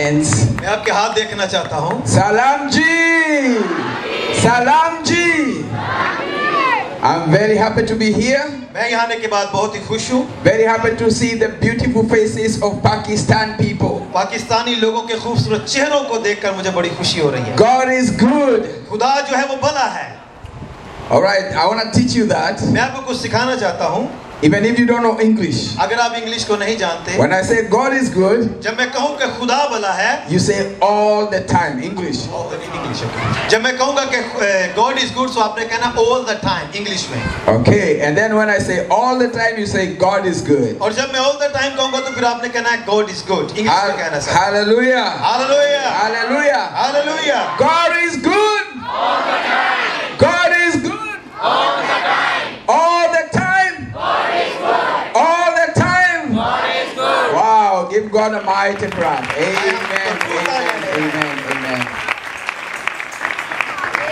hands. मैं आपके हाथ देखना चाहता हूँ. Salam ji. Salam ji. I'm very happy to be here. मैं यहाँ आने के बाद बहुत ही खुश हूँ. Very happy to see the beautiful faces of Pakistan people. Pakistani लोगों के खूबसूरत चेहरों को देखकर मुझे बड़ी खुशी हो रही है. God is good. खुदा जो है वो भला है. All right, I want to teach you that. मैं आपको कुछ सिखाना चाहता हूँ. Even if you don't know English. अगर आप इंग्लिश को नहीं जानते. When I say God is good, जब मैं कहूँ कि खुदा भला है. you say all the time English. जब मैं कहूँगा कि God is good, तो आपने कहना all the time इंग्लिश में. Okay, and then when I say all the time, you say God is good. और जब मैं all the time कहूँगा तो फिर आपने कहना है God is good इंग्लिश में कहना sir. Hallelujah. Hallelujah. Hallelujah. Hallelujah. God is good. All the time. God is good. All the time. All the time. God is good. All the time. God is good. Wow, give God a mighty clap. Amen. Amen. Amen. Amen.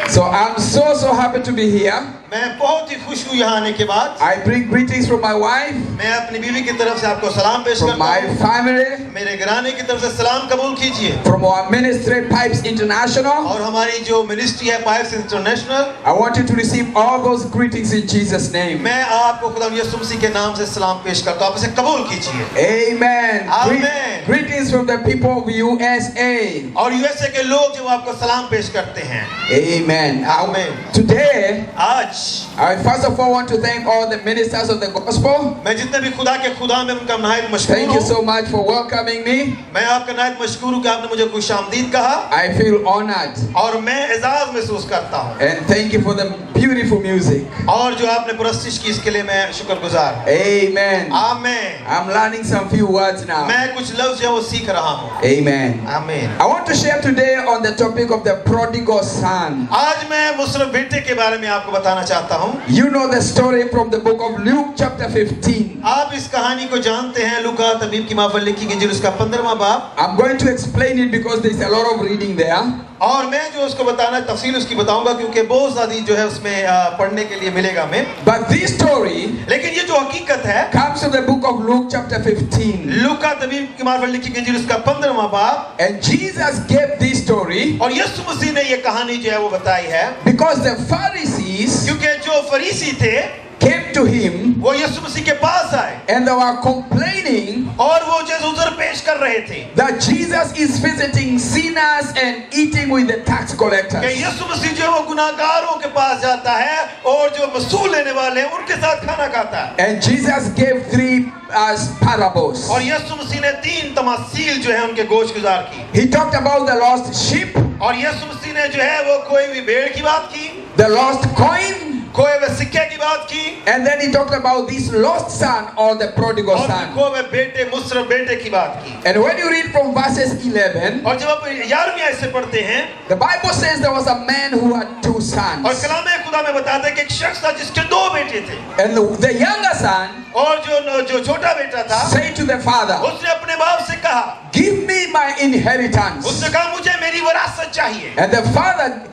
So I'm so happy to be here. मैं बहुत ही खुश हूँ यहाँ आने के बाद. I bring greetings from my wife. मैं अपनी बीवी की तरफ से आपको सलाम पेश From करता my हूँ. family. मेरे घराने की तरफ से सलाम कबूल कीजिए. From our ministry Pipes International. और हमारी जो मिनिस्ट्री है pipes international. I want you to receive all those greetings in Jesus' name. मैं आपको खुदा यीशु मसीह के नाम से सलाम पेश करता हूँ. आप इसे कबूल कीजिए. Amen. Amen. Greetings from the people of USA. और यूएसए के लोग जो आपको सलाम पेश करते हैं. Amen. Amen. Today, आज I first of all want to thank all the ministers of the gospel. मैं जितने भी खुदा के खुदा में उनका नहायत मशकूर Thank you हूँ. so much for welcoming me. मैं आपका नहायत मशकूर हूँ कि आपने मुझे खुशामदीद कहा. I feel honored. और मैं एजाज महसूस करता हूँ. And thank you for the beautiful music. और जो आपने पुरस्तिश की इसके लिए मैं शुक्रगुजार. Amen. आमीन. I'm learning some few words now. मैं कुछ लफ्ज़ जो है वो सीख रहा हूँ. Amen. आमीन. I want to share today on the topic of the prodigal son. आज मैं मुसरफ बेटे के बारे में आपको बताना चाहता हूँ. You know the story from the book of Luke chapter 15. आप इस कहानी को जानते हैं. लूका तबीब की माफ़ल लिखी गई उसका 15वां बाब. I'm going to explain it because there's a lot of reading there. और मैं जो उसको बताना तफसील उसकी बताऊंगा क्योंकि बहुत ज़्यादा जो है उसमें पढ़ने के लिए मिलेगा मैं. But this story लेकिन ये जो हकीकत है comes from the book of Luke chapter 15. लूका तबीब की माफ़ल लिखी गई उसका 15वां बाब. And Jesus gave this story और यीशु मसीह ने ये कहानी जो है वो बताई है because the Pharisees क्योंकि जो फरीसी थे came to him वो यीशु मसीह के पास आए and they were complaining और वो जो उज़र पेश कर रहे थे that Jesus is visiting sinners and eating with the tax कि collectors. यीशु मसीह जो है वो गुनाहगारों के पास जाता है और जो वसूल लेने वाले हैं उनके साथ खाना खाता है. And Jesus gave three parables. और यीशु मसीह ने 3 तमासील जो है उनके गोश गुजार की. He talked about the lost sheep, और यीशु मसीह ने जो है वो खोई हुई भेड़ की बात की, the lost coin, खोए हुए सिक्के की बात की, and then he talked about this lost son or the prodigal और son. खोए हुए बेटे मुसरफ बेटे की बात की. And when you read from verses 11, और जब आप 11वीं आयत से पढ़ते हैं the Bible says there was a man who had two और sons. कलाम खुदा में बताता है कि एक शख्स था जिसके 2 बेटे थे. And the younger son और जो छोटा बेटा था said to the father, उसने अपने बाप से कहा, give me my inheritance. उसने कहा मुझे मेरी विरासत चाहिए. And the father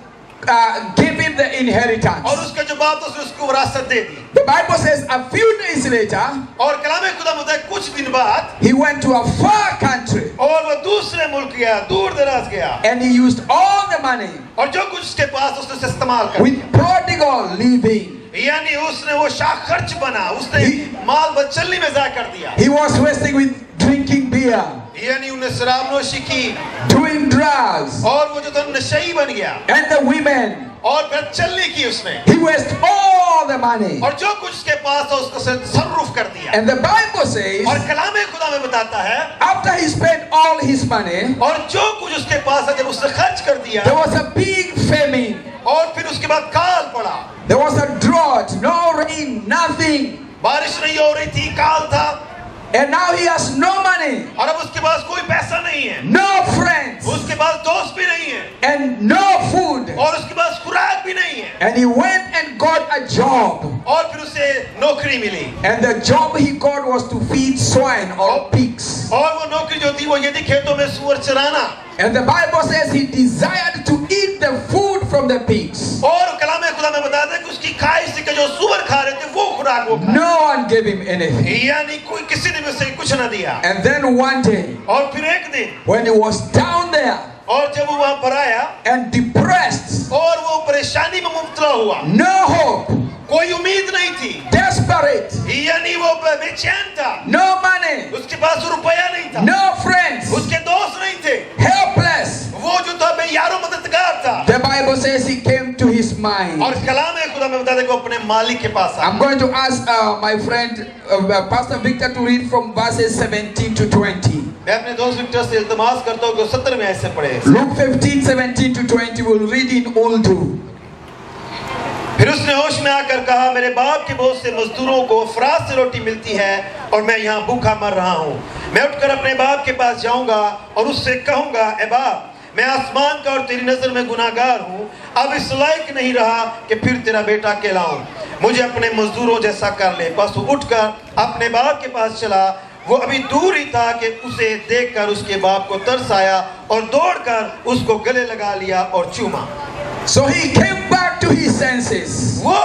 gave him the inheritance. और उसका जो बाप था उसने उसको विरासत दे दी. The Bible says a few days later, और कलाम खुदा में बताया कुछ दिन बाद he went to a far country और वो दूसरे मुल्क गया, दूर दराज गया and he used all the money और जो कुछ उसके पास उसने उसे इस्तेमाल कर with prodigal living. यानी उसने वो शाख खर्च बना, उसने माल बदचलनी में ज़ाया कर दिया. He was wasting with drinking beer, यानी उन्हें शराब नोशी की doing drugs, और वो जो था नशई बन गया and the women. और बदचलनी की उसने He wasted all the money. और जो कुछ उसके पास था उसको तसर्रुफ कर दिया. And the Bible says और कलाम खुदा में बताता है after he spent all his money, और जो कुछ उसके पास था जब उसने खर्च कर दिया there was a big famine. और फिर उसके बाद काल पड़ा. There was a drought, no rain, nothing. बारिश नहीं हो रही थी, काल था. And now he has no money, और अब उसके पास कोई पैसा नहीं है, no friends, उसके पास दोस्त भी नहीं है and no food. और उसके पास खुराक भी नहीं है. And he went and got a job. और फिर उसे नौकरी मिली And the job he got was to feed swine or pigs. और वो नौकरी जो थी वो ये थी खेतों में सूअर चराना. And the Bible says he desired to eat the food from the pigs. और कलाम खुदा में बताता है कि उसकी ख्वाहिश थी कि जो सूअर खा रहे थे वो खुराक खुराक वो खाया। No one gave him anything. यानी कोई किसी ने भी उसे कुछ न दिया। And then one day, और फिर एक दिन when he was down there और जब वो वहां पर आया and depressed, और वो परेशानी में मुब्तला हुआ, no hope, कोई उम्मीद नहीं थी, desperate, यानी वो बेचैन था, no money, उसके पास रुपया नहीं था, no friends, उसके दोस्त नहीं थे, helpless. वो जो था बेयारो मददगार था। The Bible says he came to his mind. और कलाम खुदा में बता दे को अपने मालिक के पास आया। I'm going to ask my friend Pastor Victor to read from verses 17 to 20. मैं अपने दोस्त विक्टर से इल्तिमास करता हूँ कि 17 में ऐसे पढ़े। Luke 15, 17 to 20 will read in Urdu. फिर उसने होश में आकर कहा, मेरे बाप के बहुत से मजदूरों को अफराज से रोटी मिलती है और मैं यहाँ भूखा मर रहा हूँ। मैं उठकर अपने बाप के पास जाऊंगा और उससे कहूंगा, ए बाप, मैं आसमान का और तेरी नजर में गुनाहगार हूँ, अब इस लायक नहीं रहा कि फिर तेरा बेटा कहलाऊं, मुझे अपने मजदूरों जैसा कर ले। बस वो उठकर अपने बाप के पास चला। वो अभी दूर ही था कि उसे देखकर उसके बाप को तरस आया और दौड़कर उसको गले लगा लिया और चूमा। So he came back to his senses. वो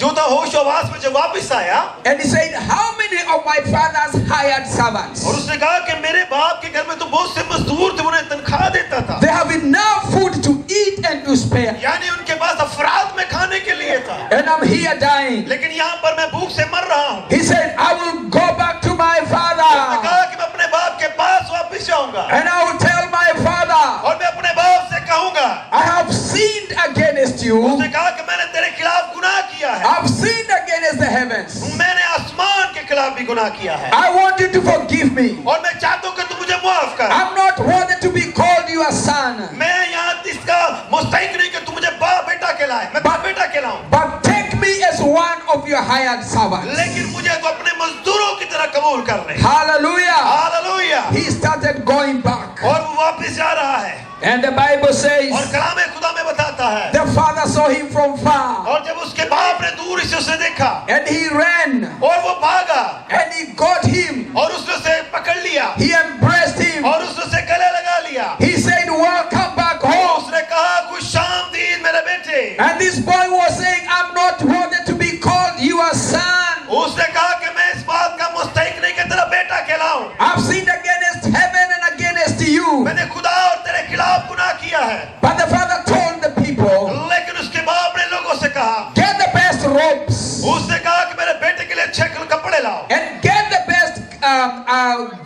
जो था होश आवाज में जब वापस आया And he said, how many of my father's hired servants? और उसने कहा कि मेरे बाप के घर में तो बहुत से मजदूर थे, उन्हें तनख्वाह देता था, They have enough food to eat and to spare. यानी उनके पास अफराद में खाने के लिए था, And I'm here dying. लेकिन यहाँ पर मैं भूख से मर रहा हूँ। He said, I will go back to my उसने father. कहा कि मैं अपने बाप के पास वापस जाऊंगा And I will tell my father, और मैं अपने बाप से कहूंगा, I have sinned against you. उसने कहा कि मैंने तेरे खिलाफ गुनाह किया है, I've sinned against the heavens. मैंने आसमान के खिलाफ भी गुनाह किया है I want you to forgive me. और मैं चाहता हूँ कि तू मुझे माफ कर। I'm not worthy to be called your son. मैं यहाँ इसका मुस्तहिक नहीं कि तू मुझे बाप बेटा कहलाए, मैं बाप बेटा कहलाऊं, But take me as one of your hired servants. लेकिन मुझे तो अपने मजदूरों की तरह कबूल कर ले। Hallelujah. Hallelujah. He started going back. और वो वापस जा रहा है And the Bible और says कलाम खुदा में बताता है, the father saw him from far. और जब उसके बाप ने दूर से उसे देखा And he ran. और वो भागा And he got him. और उसने उसे पकड़ लिया He embraced him. और उसने उसे गले लगा लिया। He said, welcome back home. उसने कहा, खुश आमदीद मेरे बेटे। And this boy was saying, I'm not worthy to be called your son. उसने कहा कि मैं इस बात का मुस्तहिक नहीं कि तेरा बेटा कहलाऊं, I've sinned against heaven and against you. मैंने खुदा और तेरे खिलाफ गुनाह किया है। But the father told the people, लेकिन उसके बाप ने लोगों से कहा, get the best robes उसने कहा कि मेरे बेटे के लिए अच्छे कपड़े लाओ, and get the best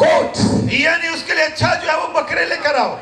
goat. यानी उसके लिए अच्छा जो है वो बकरे लेकर आओ,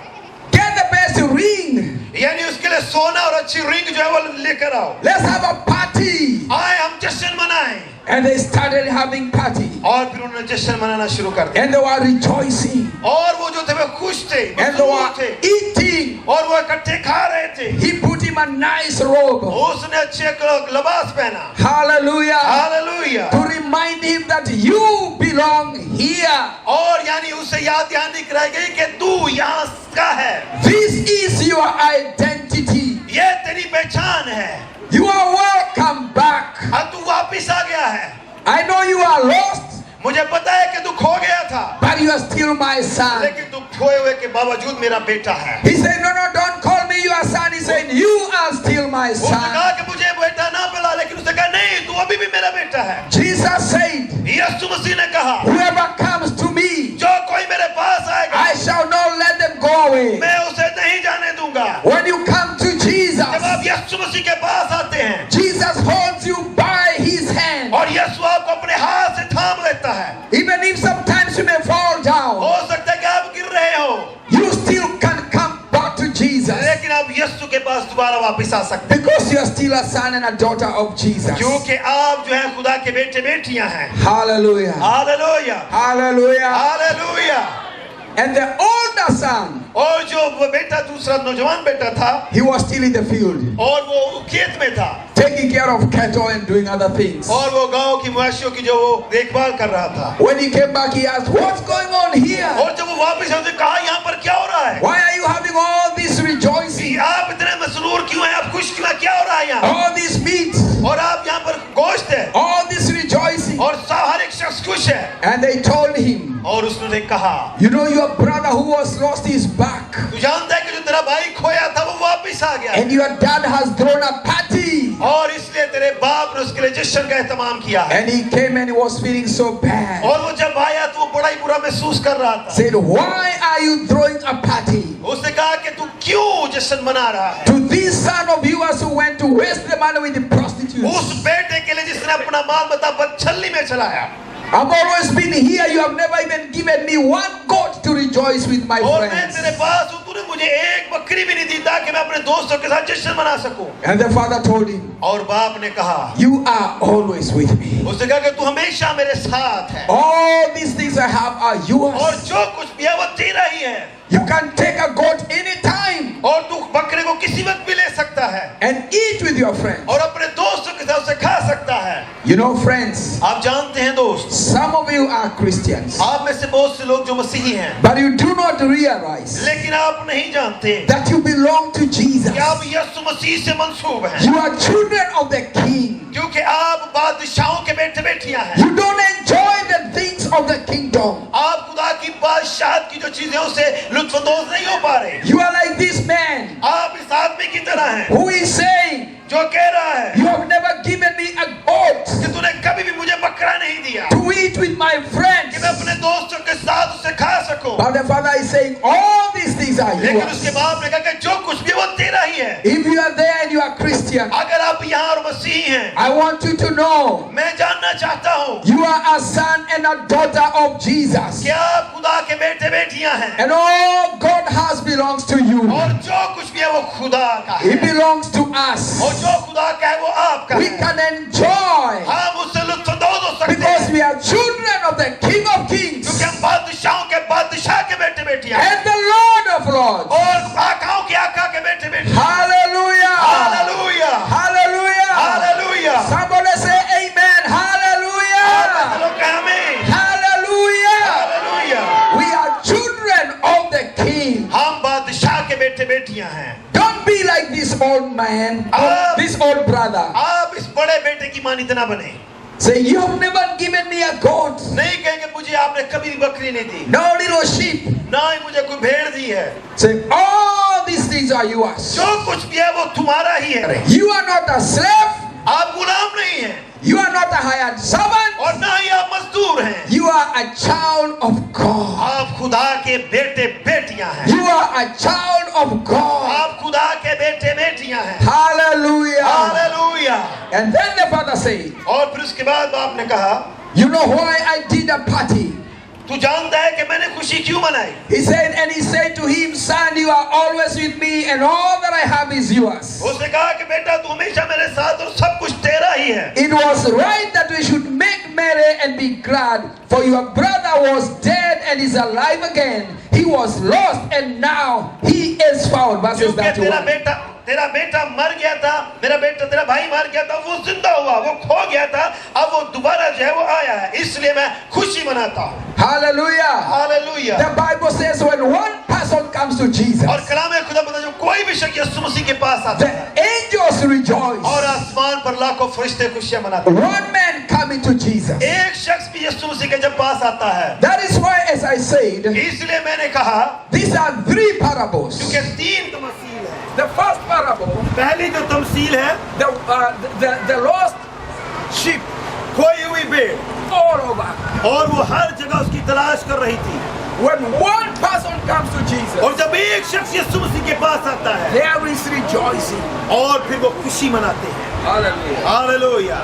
Get the best ring. यानी उसके लिए सोना और अच्छी रिंग जो है वो लेकर आओ, Let's have a party. आए हम जश्न मनाएं। And they started having party. और फिर उन्होंने जश्न मनाना शुरू कर दिया And they were rejoicing. और वो जो थे वो खुश थे, And they मसरूर थे were eating. और वो इकट्ठे खा रहे थे। He put him a nice robe. उसने अच्छे लिबास पहना, Hallelujah. Hallelujah, To remind him that you belong here. और यानी उसे याद दहानी कराई गई कि तू यहाँ का है, This is your identity. ये तेरी पहचान है, You are welcome back. अब तू वापिस आ गया है। I know you are lost, मुझे पता है कि तू खो गया था, but you are still my son. लेकिन तू खोए हुए के बावजूद मेरा बेटा है। He said, no, no, don't call me your son. He said, you are still my उसने son. कहा कि मुझे बेटा ना बुला, लेकिन उसने कहा नहीं, तू अभी भी मेरा बेटा है। Jesus said, यीशु मसीह ने कहा, whoever comes to me, जो कोई मेरे पास आएगा, I shall not let them go away. मैं उसे नहीं जाने दूंगा। When you come to Jesus, जब आप यीशु मसीह के पास आते हैं Jesus holds you by his hand. और यीशु आपको अपने हाथ से थाम लेता है, Even if sometimes you may fall down, हो सकता है कि आप गिर रहे हो, you still can come back to Jesus. लेकिन आप यीशु के पास दोबारा वापस आ सकते हैं, Because you are still a son and a daughter of Jesus. क्योंकि आप जो है खुदा के बेटे बेटियां हैं। Hallelujah. Hallelujah, Hallelujah. Hallelujah. And the older son, और जो वो बेटा दूसरा नौजवान बेटा था, he was still in the field, और वो खेत में था taking care of cattle and doing other things. और वो गांव की मवेशियों की जो वो देखभाल कर रहा था। When he came back, he asked, what's going on here? और जब वो वापस आए, उसने कहा यहाँ पर क्या हो रहा है? Why are you having all this rejoicing? आप इतने मसरूर क्यों हैं? आप खुश क्यों हैं? क्या हो रहा है यहाँ? All this meat? और आप यहाँ पर गोश्त है All this rejoicing? और हर एक शख्स खुश है। And they told him, और उसने कहा, you know your brother who was lost his back, तू जानता है कि जो तेरा भाई खोया था वो वापस आ गया and your dad has thrown a party. और इसलिए तेरे बाप ने उसके लिए जश्न का एहतमाम किया है। And he came and he was feeling so bad. और वो जब आया तो वो बड़ा ही बुरा महसूस कर रहा था। Said, why are you throwing a party उसने कहा कि तू क्यों जश्न मना रहा है? to this son of yours who went to waste the money with the prostitutes? उस बेटे के लिए जिसने अपना माल बता बदछल्ली में चलाया। I've always been here. You have never even given me one goat to rejoice with my और मैं friends. तेरे पास हूँ, तूने मुझे एक बकरी भी नहीं दी ताकि मैं अपने दोस्तों के साथ जश्न मना सकूं। And the father told him, और बाप ने कहा, you are always with me. उसने कहा कि तू हमेशा मेरे साथ है All these things I have are और yours. जो कुछ भी है वो तेरा ही है You can take a goat anytime और तू बकरे को किसी वक्त भी ले सकता है and eat with your friends. और अपने दोस्तों के साथ उसे खा सकता है। You know, friends, आप जानते हैं दोस्त, some of you are Christians, आप में से बहुत से लोग जो मसीही हैं, but you do not realize लेकिन आप नहीं जानते that you belong to Jesus. कि आप यीशु मसीह से मंसूब हैं, You are children of the King. क्योंकि आप बादशाहों के बेटे बेटियां हैं। You don't enjoy the things of the kingdom. आप खुदा की बादशाहत की जो चीजें उसे लुत्फानंदोज नहीं हो पा रहे। You are like this man आप इस आदमी की तरह हैं who is saying, जो कह रहा है you have never given me a goat कि तूने कभी भी मुझे बकरा नहीं दिया to eat with my friends. कि मैं अपने दोस्तों के साथ उसे खा सकूं। But the father is saying, all these things are लेकिन yours. उसके बाप ने कहा कि जो कुछ भी वो तेरा ही है। If you are there and you are Christian, अगर आप यहाँ और मसीही हैं, I want you to know मैं जानना चाहता हूँ you are a son and a daughter of Jesus. कि आप खुदा के बेटे बेटियां हैं And all God has belongs to you. और जो कुछ भी है वो खुदा का It है belongs to us. और जो खुदा का है वो आपका We है। can enjoy हम उससे लुत्फानंदोज हो सकते because हैं we are children of the King of Kings क्योंकि हम बादशाहों के बादशाह के बेटे बेटियां हैं and the Lord of Lords. और आकाओं के आका के बेटे बेटियां। Hallelujah! Hallelujah Hallelujah! Hallelujah. Somebody say amen. Hallelujah! चलो कहें आमीन। Hallelujah! Hallelujah. We are children of the King. हम बादशाह के बेटे बेटियां हैं। Don't be like this old man, this old brother. आप इस बड़े बेटे की मानित ना बने। Say, you have never given me a goat, नहीं कहेंगे मुझे आपने कभी भी बकरी नहीं दी, no little sheep. ना ही मुझे कोई भेड़ दी है। Say, all these things are yours. जो कुछ भी है वो तुम्हारा ही है। You are not a slave. आप गुलाम नहीं हैं You are not a hired servant. और ना ही आप मजदूर हैं। You are a child of God. आप खुदा के बेटे बेटियां हैं। You are a child of God. आप खुदा के बेटे बेटियां हैं। Hallelujah. Hallelujah. And then the father said, और फिर उसके बाद बाप ने कहा, you know why I did a party? तू जानता है कि मैंने खुशी क्यों मनाई? He said, and he said to him, son, you are always with me and all that I have is yours. उसने कहा कि बेटा तू हमेशा मेरे साथ और सब कुछ तेरा ही है। It was right that we should make merry and be glad, for your brother was dead and is alive again. He was lost and now he is found. Verses क्योंकि तेरा 31. बेटा मर गया था, तेरा भाई मर गया था, वो जिंदा हुआ, वो खो गया था, अब वो दोबारा जो है वो आया है, इसलिए मैं खुशी मनाता हूँ। Hallelujah. Hallelujah. The Bible says when one person comes to Jesus, और कलाम खुदा बता जो कोई भी शख्स यीशु मसीह के पास आता the है angels rejoice. और आसमान पर लाखों फरिश्ते खुशियां मनाते हैं। One man coming to Jesus. एक शख्स भी यीशु मसीह के जब पास आता है, That is why, as I said, इसलिए मैंने कहा these are three parables. क्योंकि तीन तमसील है। The first parable, पहली जो तमसील है, the lost sheep खोई हुई भेड़, all over. और वो हर जगह उसकी तलाश कर रही थी। When one person comes to Jesus, और जब एक शख्स यीशु मसीह के पास आता है there is rejoicing. और फिर वो खुशी मनाते हैं। Hallelujah. Hallelujah.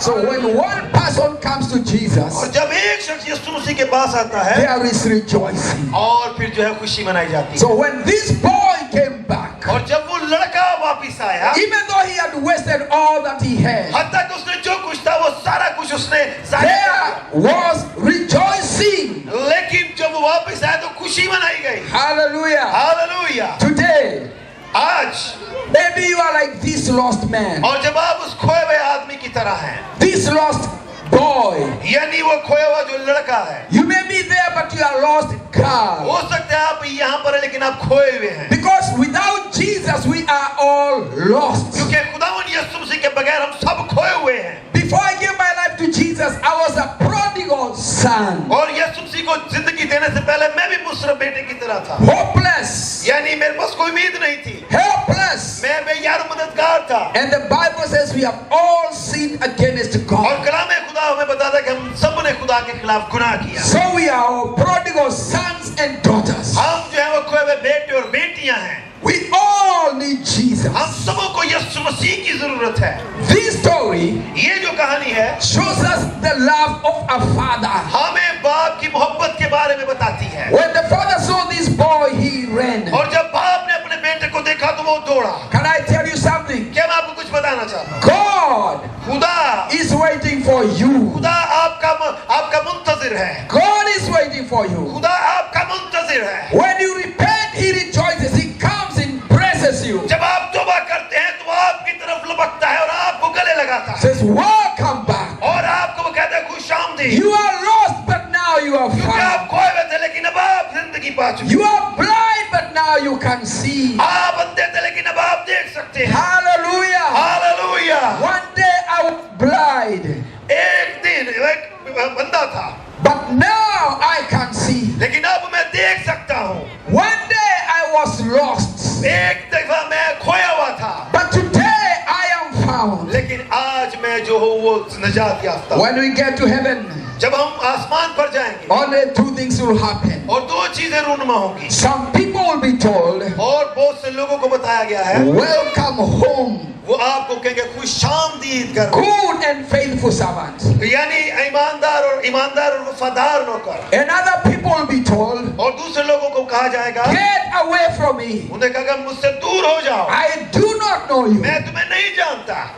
So when one person comes to और Jesus, जब एक शख्स यीशु मसीह के पास आता है there is rejoicing. और फिर जो है खुशी मनाई जाती है। So when this boy came back, और जब वो लड़का वापिस आया, even though he had wasted all that he had, हत्ता कि उसने जो कुछ था वो सारा कुछ उसने जाया कर there was rejoicing. दिया। लेकिन जब वो वापिस आया तो खुशी मनाई गई। Hallelujah. हालेलुया। Today, आज maybe you are like this lost man, और जब आप उस खोए हुए आदमी की तरह हैं, this lost boy. यानी वो खोया हुआ जो लड़का है, You may be there, but you are lost girl. हो सकता है आप यहाँ पर हैं लेकिन आप खोए हुए हैं, Because without Jesus, we are all lost. क्योंकि खुदावन यीशु मसीह के बगैर हम सब खोए हुए हैं। Before I gave my life to Jesus, I was a prodigal son, और यीशु मसीह को जिंदगी देने से पहले मैं भी मुसरफ बेटे की तरह था, hopeless, यानी मेरे पास कोई उम्मीद नहीं थी, helpless, मैं बेयार मददगार गुनहगार था। And the Bible says we have all sinned against और God. कलाम खुदा हमें बताता है कि हम सब ने खुदा के खिलाफ गुनाह किया। So we are all prodigal sons and daughters. हम जो है वो खोए हुए बेटे और बेटियां हैं। We all need Jesus. हम सबों को यीशु मसीह की जरूरत है। This story ये जो कहानी है shows us the love of a father. हमें बाप की मोहब्बत के बारे में बताती है। When the father saw this boy, he ran. और जब बाप ने अपने बेटे को देखा तो वो दौड़ा। Can I tell you something? क्या मैं आपको कुछ बताना चाहता हूँ? God खुदा is waiting for you. खुदा आपका मुंतजिर है। God is waiting for you. खुदा आपका मुंतजिर है। When you repent, he rejoices. He comes and blesses you. जब आप तौबा करते हैं तो वो आपकी तरफ लपकता है और आपको गले लगाता है। Says, welcome back. और आपको वो कहता है खुशामदीद। You are lost, but now you are क्योंकि आप found. खोए हुए थे लेकिन अब आप जिंदगी पा चुके। You are blind, but now you can see. आप अंधे थे लेकिन अब आप देख सकते हैं। Hallelujah. Hallelujah. One day I was blind, एक दिन एक बंदा था but now I can see. लेकिन अब मैं देख सकता हूँ। One day I was lost, एक दफा मैं खोया हुआ था but today I am found. लेकिन आज मैं जो हूँ वो निजात याफ्ता हूँ। When we get to heaven, जब हम आसमान पर जाएंगे only two things will happen. और दो चीजें रूनुमा होंगी। Some people will be told, और बहुत से लोगों को बताया गया है welcome home, वो आपको कहेंगे खुशामदीद घर। good and faithful servant. यानी ईमानदार और वफादार नौकर। And other people will be told, और दूसरे लोगों को कहा जाएगा get away from me. उन्हें कहा मुझसे दूर हो जाओ, I do not know you. मैं तुम्हें नहीं जानता।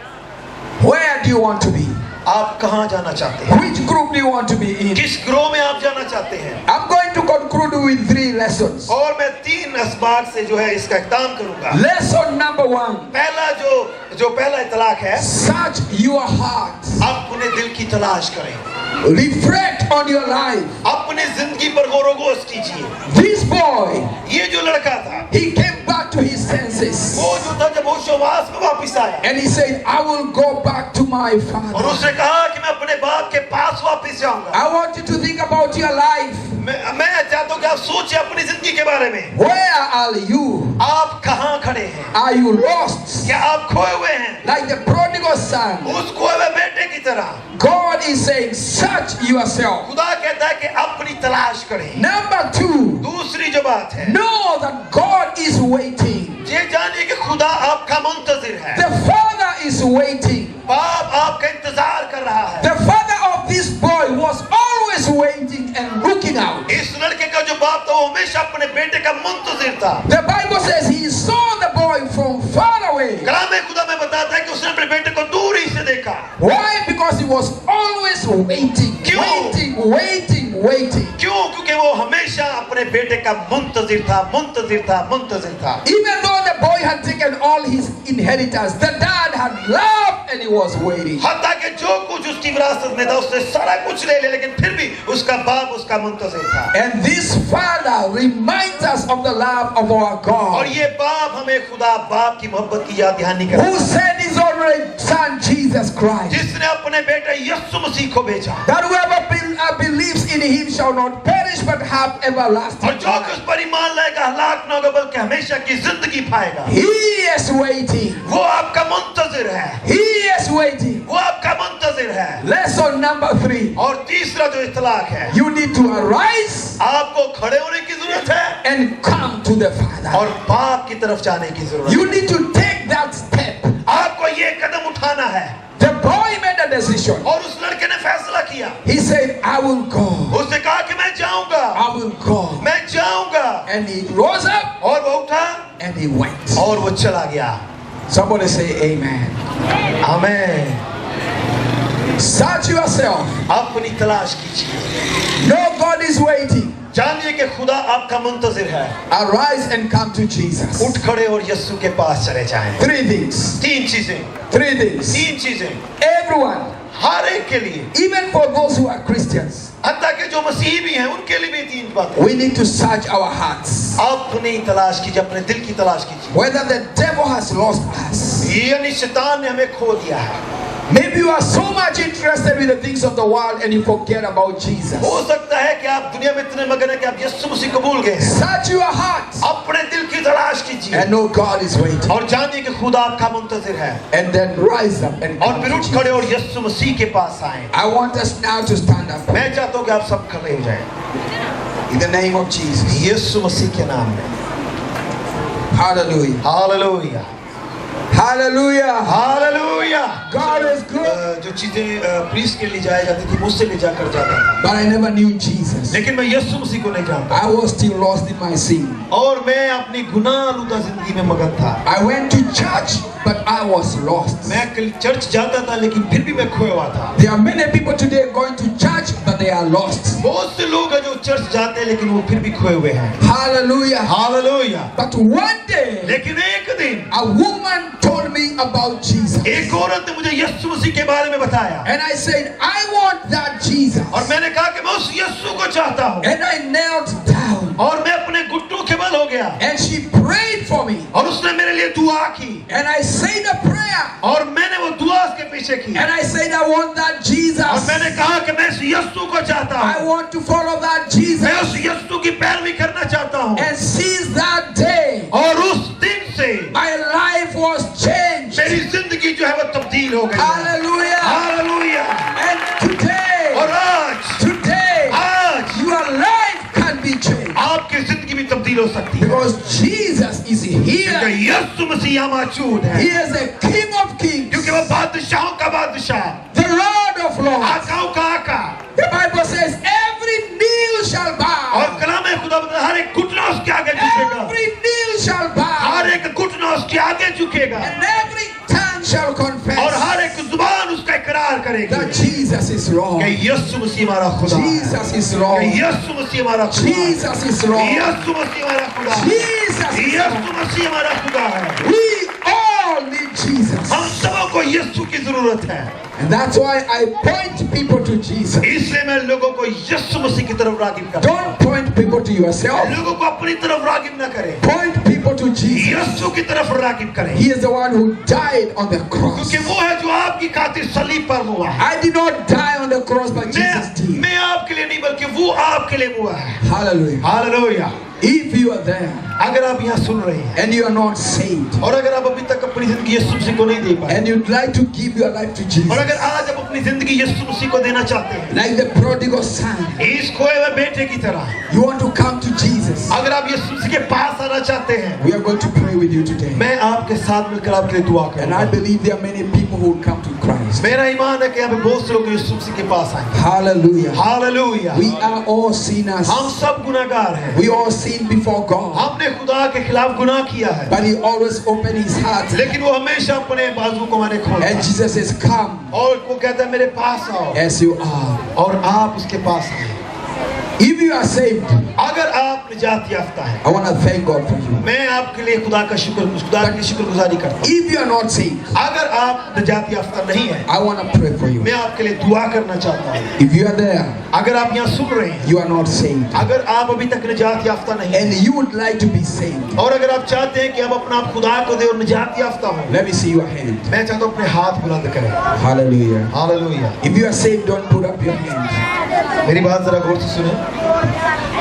Where do you want to be? आप कहाँ जाना चाहते हैं? Which group do you want to be in? किस ग्रोह में आप जाना चाहते हैं? I'm going to conclude with 3 lessons. और मैं 3 असबाब से जो है इसका इख्तिताम करूंगा। Lesson number 1. पहला जो पहला इतलाक है, Search your heart. अपने दिल की तलाश करें। Reflect on your life. अपने जिंदगी पर गौर व गौश कीजिए। This boy, ये जो लड़का था he came back to his senses. वो जो था जब होशोवास में वापस आया And he said, I will go back to my और father. उसने कहा कि मैं अपने बाप के पास वापस जाऊंगा। I want you to think about your life. मैं चाहता हूँ कि आप सोचिए अपनी जिंदगी के बारे में। Where are you? आप कहाँ खड़े हैं? Are you lost? क्या आप खोए हुए हैं? Like the prodigal son. उस खोए हुए बेटे की तरह। God is saying, search yourself. खुदा कहता है कि अपनी तलाश करें। Number 2, दूसरी जो बात है, know that God is waiting. ये जानिए कि खुदा आपका मुंतजिर है। The father is waiting. बाप आपका इंतजार कर रहा है। The father of this boy was always waiting and looking out. इस लड़के का जो बाप था वो हमेशा अपने बेटे का मुंतजिर था। The Bible says he saw the boy from far away. कलाम खुदा में बताता है कि उसने अपने बेटे को दूर ही से देखा। Why? Because he was always waiting, क्यों? waiting. क्यों? क्योंकि वो हमेशा अपने बेटे का मुंतजिर था। Even though the boy had taken all his inheritance, the dad had loved and he was waiting. हत्ता कि जो कुछ उसकी विरासत में था उसने सारा कुछ ले लिया लेकिन फिर भी उसका बाप उसका मुंतजिर था। And this father reminds us of the love of our और God, ये बाप हमें खुदा बाप की मोहब्बत की याद दहानी who कराता है, sent his only son Jesus Christ, जिसने अपने बेटे यीशु मसीह को भेजा। that whoever believes in him shall not perish but have everlasting और जो कि उस life. पर ईमान लाएगा हलाक न होगा बल्कि हमेशा की जिंदगी पाएगा। He is waiting. वो आपका मुंतजिर है। He is waiting. वो आपका मुंतजिर है। Lesson number 3. और तीसरा जो इतलाक है, You need to arise आपको खड़े होने की जरूरत है and come to the Father. और बाप की तरफ जाने की जरूरत है। You need to take that step. आपको ये कदम उठाना है। The boy made a decision. और उस लड़के ने फैसला किया। He said, I will go. उसने कहा कि मैं जाऊंगा, I will go. मैं जाऊंगा। And he rose up और वो उठा and he went. और वो चला गया। Somebody say amen. आमीन। Search yourself. अपनी तलाश कीजिए। Know God is waiting. जानिए कि खुदा आपका मुंतजिर है। Arise and come to Jesus. उठ खड़े और यीशु के पास चले जाएं। 3 things. 3 चीजें, 3 things. 3 चीजें Everyone, हर एक के लिए, even for those who are Christians, हत्ता कि जो मसीही भी हैं उनके लिए भी 3 बातें। we need to search our hearts. अपनी तलाश कीजिए, अपने दिल की तलाश कीजिए। Whether the devil has lost us, यानी शैतान ने हमें खो दिया है। Maybe you are so much interested with the things of the world and you forget about Jesus. हो सकता है कि आप दुनिया में इतने मगन हैं कि आप यीशु मसीह को भूल गए। Search your heart अपने दिल की तलाश कीजिए and know God is waiting. और जानिए कि खुदा आपका मुंतजिर है। And then rise up and और come फिर to उठ Jesus. खड़े और यीशु मसीह के पास आए। I want us now to stand up मैं चाहता हूँ कि आप सब खड़े हो जाएं in the name of Jesus. यीशु मसीह के नाम में। Hallelujah. Hallelujah Hallelujah. Hallelujah. God is good. जो चीजें प्रीस्ट के लिए जाया जाती थी मुझसे ले जाकर जाता था, But I never knew Jesus. लेकिन मैं यीशु मसीह को नहीं जानता I was still lost in my sin. और मैं अपनी गुनाहलुदा जिंदगी में मगन था। I went to church, but I was lost. मैं चर्च जाता था लेकिन फिर भी मैं खोया हुआ था। There are many people today going to church, but they are lost. बहुत से लोग हैं जो चर्च जाते हैं लेकिन वो फिर भी खोए हुए हैं। Hallelujah. Hallelujah. But one day, लेकिन एक दिन a woman told me about Jesus. एक औरत ने मुझे यीशु मसीह के बारे में बताया And I said, I want that Jesus. और मैंने कहा कि मैं उस यीशु को चाहता हूँ And I knelt down. और मैं अपने घुटनों के बल हो गया And she prayed for me. और उसने मेरे लिए दुआ की And I said a prayer. और मैंने वो दुआ उसके पीछे की And I said, I want that और Jesus. मैंने कहा कि मैं इस यीशु को चाहता I हूँ, want to follow that मैं Jesus. उस यीशु की पैरवी करना चाहता हूँ। And since that day, और उस दिन से my life was changed. मेरी जिंदगी जो है वो तब्दील हो गई। Hallelujah. हालेलुया। And today, और आज your life can be changed. आपकी जिंदगी भी तब्दील हो सकती है Because Jesus is क्योंकि here. यीशु मसीह यहाँ मौजूद है, He is a King of Kings, क्योंकि वो बादशाहों का बादशाह, the Lord of Lords. आकाओं का आका। The Bible says every knee shall और bow. कलाम खुदा बता हर एक घुटना उसके आगे झुकेगा, Every knee shall bow. हर एक घुटना उसके आगे झुकेगा And every tongue shall और confess हर एक जुबान उसका इकरार करेगी that Jesus is Lord. कि यीशु मसीह हमारा खुदा है, Jesus is कि Lord. यीशु मसीह हमारा खुदा है, Jesus is Lord. यीशु मसीह हमारा खुदा है, Jesus is यीशु Lord. मसीह हमारा खुदा है। We all need Jesus. हम सबों को यीशु की जरूरत है, And that's why I point people to Jesus. इसलिए मैं लोगों को यीशु मसीह की तरफ रागिब करता हूं। Don't point people to yourself. लोगों को अपनी तरफ रागिब न करें, Point people to Jesus. यीशु की तरफ रागिब करें, He is the one who died on the cross. क्योंकि वो है जो आपकी खातिर सलीब पर हुआ है। I did not die on the cross, but Jesus did. मैं आपके लिए नहीं बल्कि वो आपके लिए हुआ है। Hallelujah. Hallelujah. If you are there अगर आप यहाँ सुन रहे हैं and you are not saved और अगर आप अभी तक अपनी जिंदगी यीशु मसीह को नहीं दे पाए and you'd like to give your life to और Jesus, अगर आज आप अपनी जिंदगी यीशु मसीह को देना चाहते हैं, like the prodigal son, इस खोए हुए बेटे की तरह, you want to come to Jesus, अगर आप यीशु मसीह के पास आना चाहते हैं, we are going to pray with you today. मैं आपके साथ मिलकर आपके लिए दुआ And I करूंगा। believe there are many people who will come to Christ. मेरा ईमान है कि यहाँ पे बहुत से लोग यीशु मसीह के पास आएंगे। Hallelujah. Hallelujah. We are all sinners. हम सब गुनाहगार हैं, We all sin before God. हमने खुदा के खिलाफ गुनाह किया है, But He always opened His heart. लेकिन वो हमेशा अपने बाजू को हमारे खोलता And है Jesus says, come और वो कहता है मेरे पास आओ as you are. और आप उसके पास आए। If you are saved, अगर आप निजात याफ्ता हैं, I want to thank God for you. मैं आपके लिए खुदा की शुक्रगुजारी करता हूँ। If you are not saved, अगर आप निजात याफ्ता नहीं हैं, I want to pray for you. मैं आपके लिए दुआ करना चाहता हूँ। If you are there, अगर आप यहाँ सुन रहे हैं, you are not saved, अगर आप अभी तक निजात याफ्ता नहीं हैं, and you would like to be saved, और अगर आप चाहते हैं कि आप अपना आप खुदा को दे और निजात याफ्ता हो, let me see your hand. मैं चाहता हूँ अपने हाथ बुलंद करें। Hallelujah. Hallelujah. If you are saved, don't put up your hand. मेरी बात जरा गौर से सुने।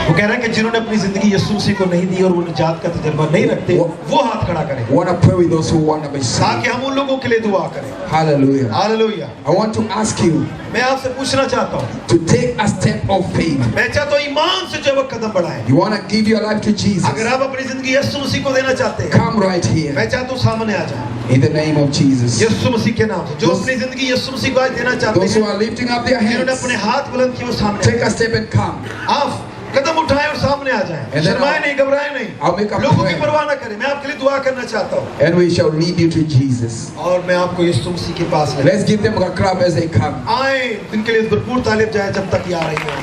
वो कह रहा है कि जिन्होंने अपनी जिंदगी यीशु मसीह को नहीं दी और वो निजात का तजुर्बा नहीं रखते, वो हाथ खड़ा करें I want to pray with those who want to be saved. ताकि हम उन लोगों के लिए दुआ करें। Hallelujah. Hallelujah. I want to ask you मैं आपसे पूछना चाहता हूँ, to take a step of faith. मैं चाहता हूँ ईमान से जब कदम बढ़ाएं। You want to give your life to Jesus? अगर आप अपनी जिंदगी यीशु मसीह को देना चाहते हैं, Come right here मैं चाहता हूँ सामने आ जाएं in the name of Jesus. यीशु मसीह के नाम से। जो अपनी जिंदगी यीशु मसीह को आज देना चाहते Those who हैं, are lifting up their जिन्होंने hands, अपने हाथ बुलंद किए, वो सामने take a step and come. आप कदम उठाएं और सामने आ जाएं। And then शर्माएं I'll- नहीं, घबराएं I'll make नहीं, a लोगों की prayer. परवाह न करें। मैं आपके लिए दुआ करना चाहता हूँ And we shall lead you to Jesus. और मैं आपको यीशु मसीह के पास ले Let's give them a clap as they come. आए। इनके लिए भरपूर तालिब जाए जब तक ये आ रही है।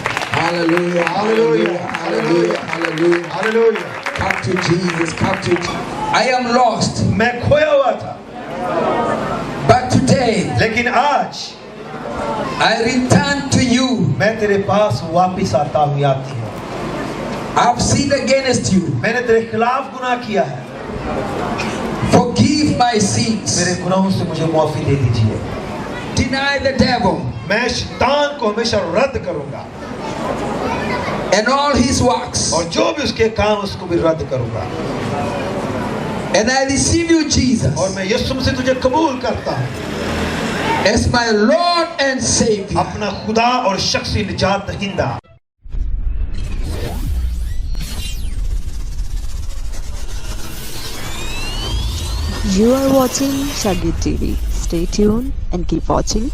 Hallelujah. Hallelujah. Hallelujah. Hallelujah. Hallelujah. Come to Jesus. Come to Jesus. I am lost, मैं खोया हुआ था, but today लेकिन आज I return to you. मैं तेरे पास वापिस आता हूँ, आती हूँ। I've sinned against you. मैंने तेरे खिलाफ गुनाह किया है, Forgive my मेरे sins. गुनाहों से मुझे माफी दे दीजिए। deny the devil मैं शैतान को हमेशा रद्द करूंगा and all his works. और जो भी उसके काम उसको भी रद्द करूंगा And I receive you, Jesus, और मैं यीशु मसीह तुझे कबूल करता हूँ as my Lord and Savior. अपना खुदा और शख्सी निजात दहिंदा। You are watching Shagid TV. Stay tuned and keep watching